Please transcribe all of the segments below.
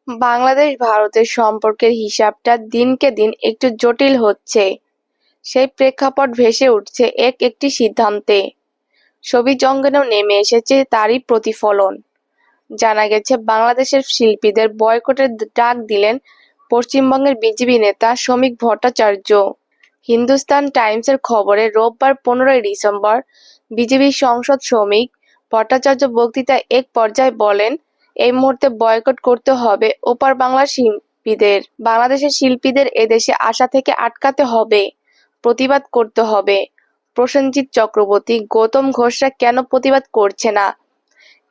বাংলাদেশ ভারতের সম্পর্কের হিসাবটা দিনকে দিন একটু জটিল হচ্ছে। সেই প্রেক্ষাপট ভেসে উঠছে একটি সিদ্ধান্তে। ছবির অঙ্গনেও নেমে এসেছে তারই প্রতিফলন। জানা গেছে বাংলাদেশের শিল্পীদের বয়কটের ডাক দিলেন পশ্চিমবঙ্গের বিজেপি নেতা শ্রমিক ভট্টাচার্য। হিন্দুস্তান টাইমসের খবরে রোববার 15ই ডিসেম্বর বিজেপি সংসদ শ্রমিক ভট্টাচার্য বক্তৃতায় এক পর্যায়ে বলেন, এই মুহূর্তে বয়কট করতে হবে ওপার বাংলার শিল্পীদের। বাংলাদেশের শিল্পীদের এদেশে আসা থেকে আটকাতে হবে, প্রতিবাদ করতে হবে। প্রসেনজিৎ চক্রবর্তী, গৌতম ঘোষরা কেন প্রতিবাদ করছে না?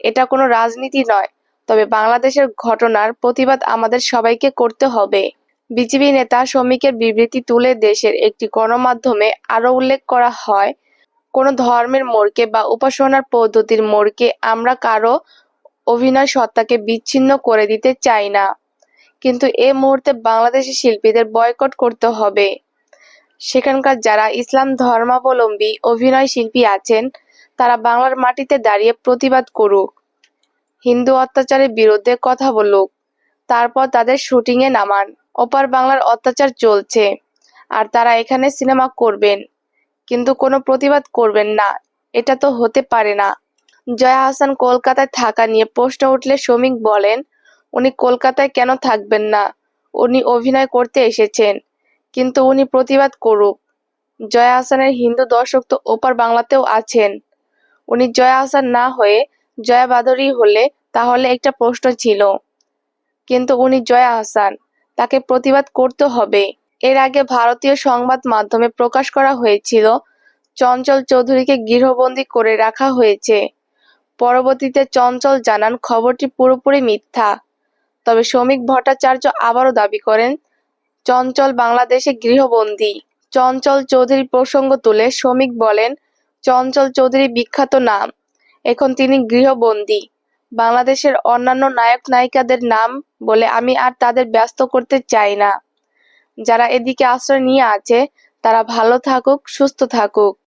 এটা কোনো রাজনীতি নয়, তবে বাংলাদেশের ঘটনার প্রতিবাদ আমাদের সবাইকে করতে হবে। বিজেপি নেতা শ্রমিকের বিবৃতি তুলে দেশের একটি গণমাধ্যমে আরও উল্লেখ করা হয়, কোনো ধর্মের মোড়কে বা উপাসনার পদ্ধতির মোড়কে আমরা কারো অভিনয় সত্তাকে বিচ্ছিন্ন করে দিতে চাই না, কিন্তু এ মুহূর্তে বাংলাদেশের শিল্পীদের বয়কট করতে হবে। সেখানকার যারা ইসলাম ধর্মাবলম্বী অভিনয় শিল্পী আছেন তারা বাংলার মাটিতে দাঁড়িয়ে প্রতিবাদ করুক, হিন্দু অত্যাচারের বিরুদ্ধে কথা বলুক, তারপর তাদের শুটিংয়ে নামান। ওপার বাংলার অত্যাচার চলছে আর তারা এখানে সিনেমা করবেন কিন্তু কোনো প্রতিবাদ করবেন না, এটা তো হতে পারে না। জয়া আহসান কলকাতায় থাকা নিয়ে প্রশ্ন উঠলে শ্রমিক বলেন, উনি কলকাতায় কেন থাকবেন না? উনি অভিনয় করতে এসেছেন, কিন্তু উনি প্রতিবাদ করুক। জয়া আহসানের হিন্দু দর্শক তো ওপার বাংলাতেও আছেন। উনি জয়া আহসান না হয়ে জয়া বাদরি হলে তাহলে একটা প্রশ্ন ছিল, কিন্তু উনি জয়া আহসান, তাকে প্রতিবাদ করতে হবে। এর আগে ভারতীয় সংবাদ মাধ্যমে প্রকাশ করা হয়েছিল চঞ্চল চৌধুরীকে গৃহবন্দী করে রাখা হয়েছে। পরবর্তীতে চঞ্চল জানান খবরটি পুরোপুরি মিথ্যা। তবে শ্রমিক ভট্টাচার্য আবারও দাবি করেন চঞ্চল বাংলাদেশে গৃহবন্দী। চঞ্চল চৌধুরী প্রসঙ্গ তুলে শ্রমিক বলেন, চঞ্চল চৌধুরী বিখ্যাত নাম, এখন তিনি গৃহবন্দী। বাংলাদেশের অন্যান্য নায়ক নায়িকাদের নাম বলে আমি আর তাদের ব্যস্ত করতে চাই না। যারা এদিকে আশ্রয় নিয়ে আছে তারা ভালো থাকুক, সুস্থ থাকুক।